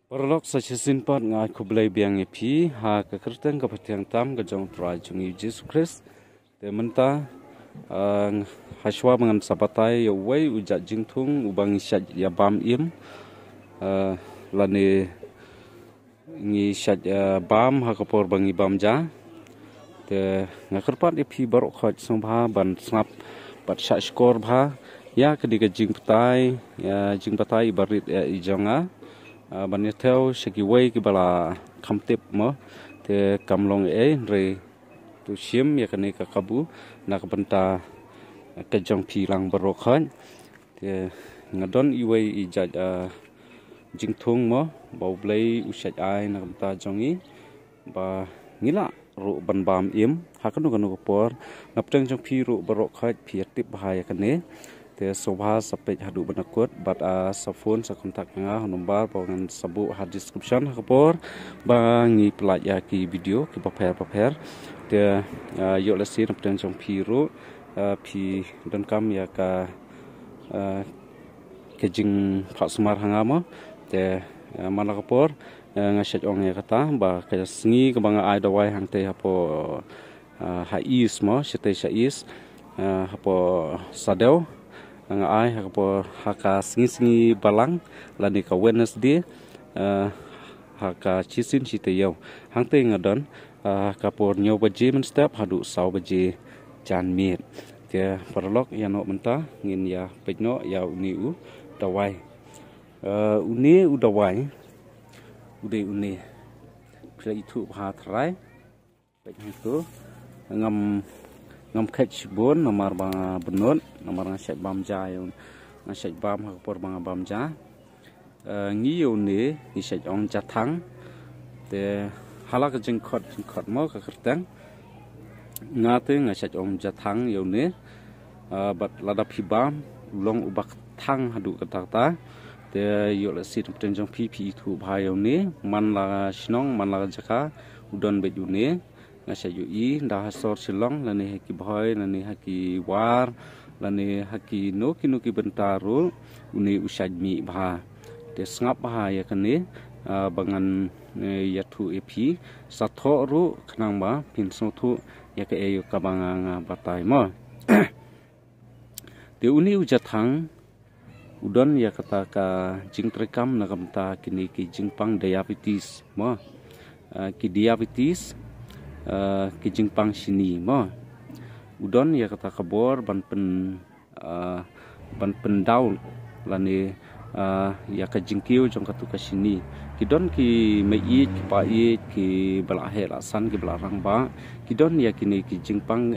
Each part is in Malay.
Perlok sajasin pat ngai kublai biang epi ha kekerteng kapatiang tam kejong trajung Yesus Kristus te menta haswa mengan sabatai yawai ujat jingtung ubang isyat ya bam im lani ngi syat ya bam ha kapor bangi bam ja te ngakerpat epi barok khot sombha ban snap bat syat skor bha ya kediga jing petai ya jing petai barit ya ijonga ban theo segi wei ki bala khamtip mo te kamlong re tu sim ya kane ka kabu na ka benta ka jong pi lang barok khan te ngadon i wei i ja jingthung mo bau blai usat ai na benta jongi ba ngila ru ban bam im hakanu kanu por napteng jong pi ru barok khat pi tip bahaya kane te sobha sapej hadu banakut bat sa phone sa kontak nga nomor pangan sabu ha description hakapor bangi pelajak ki video ki paper te yo lesi napten jong piru pi don kam ya ka kejing phak smar hangama te manakapor ngaset ong ya kata ba ka sngi ka banga ai dawai hang te hapo hais mo sete sais hapo sadeu ai hakapo haka singi balang lani ka Wednesday haka chisin chite yau hangte ngadon kapor nyo baje men step hadu saw baje jan mit ke perlok yano menta ngin ya pekno ya uni u dawai uni u dawai uni pla itu ha trai pek itu ngam kech bon nomor bang benut nomor ngaset bam ja yon ngaset bam hakapor bang bam ja ngi yone ni set ong jathang te halak jingkhot mo ka kertang ngate ngaset ong jathang yone bat lada phibam long ubak thang hadu katakta te yol sit tenjong pi thu bha yone man la snong man la jaka udon bejune ngaset yui nda hasor silong lani haki boy lani haki war lani haki noki bentaru uni usaj mi bha te ngap bha ya kane bangan yathu epi satho ru khnang ba pinso thu ya ke ayu kabanga batai mo te uni ujathang udon ya kata ka jingtrekam nagamta kini ki jingpang diabetes mo ki diabetes kijingpang sini mo udon ya kata kabor ban daun lani ya ka jingkiu jong katu ka sini kidon ki mei ki pai ki balahe lasan ki balarang ba kidon ya kini ki jingpang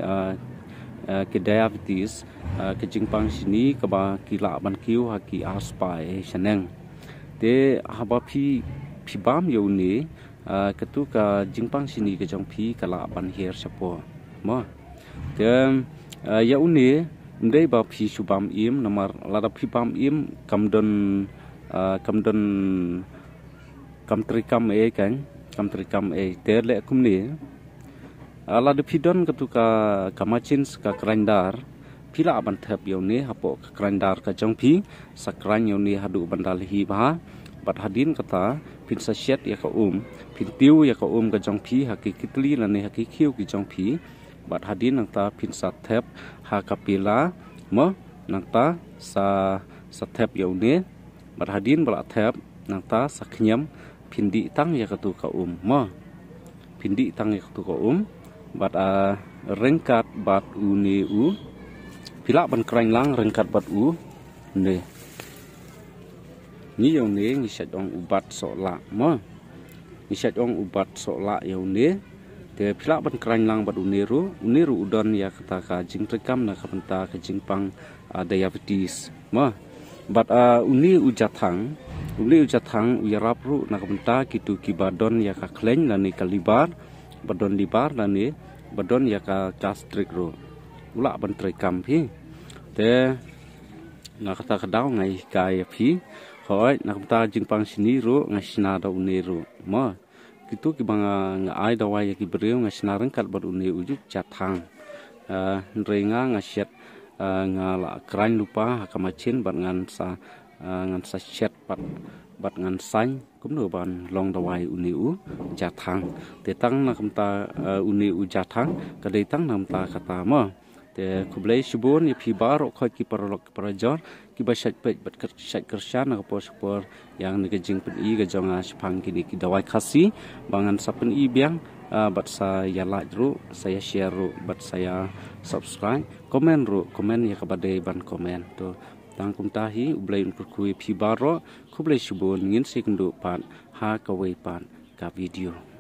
ki diabetes ki jingpang sini ka ba ki la ban kiu ha ki aspai saneng te haba pi bam yo ni ketu ka jingpang sini ke jong pi kala ban her sapo mo te ya uni ndai ba pi subam im nomor lada pi bam im kamdon kamtrikam e kan kamtrikam e terle kumni ala de pidon ketu ka kamachin ka krandar pila ban thap yoni hapo ka krandar ka jong pi sakran yoni hadu bandal hi ba bat hadin kata pinsa syet ya ka pintiu ya ka ka jong pi hakikitli lani hakikiu ki jong pi bat hadin nang ta pinsa thep ha kapila mo nang ta sa thep yaune bat hadin bala thep nang ta sa khnyam pindi tang ya ka tu ka mo pindi tang ya ka tu ka bat rengkat bat uni pila ban krain lang rengkat bat ne ni yong ne ni sat ong ubat so la mo ni sat ong ubat so la yong ne te pila ban krang lang bat uniru udon ya kata ka jingtrekam na kapenta ka jingpang diabetes mo bat uni ujathang uyarap ru na kapenta kitu kibadon ya ka kleng lani kalibar badon libar lani badon ya ka gastrik ru ula ban trekam pi te na kata kadau ngai kai pi hoi nak ta jingpang sini ru ngasina da uniru mo kitu ki banga ngai da wai ki breu ngasina rengkat bar uni ujuk jathang renga ngasiat ngala krain lupa hakamachin bat ngan sa chat bat ngan san kumno ban long dawai uniu jathang te tang na kamta uniu jathang kadai tang namta kata ma te kublai shibun ni pibar khoi ki parolok parajor ki basat pet bat sat kershan na por yang ni jing pen i ga jonga shpang kini ki dawai khasi bangan sapen i biang bat saya like ru saya share ru bat saya subscribe komen ru komen ya kabade ban komen to tang kumtahi ublai kurkui pibaro kublai shibun ngin sikundu pan ha kawai pan ka video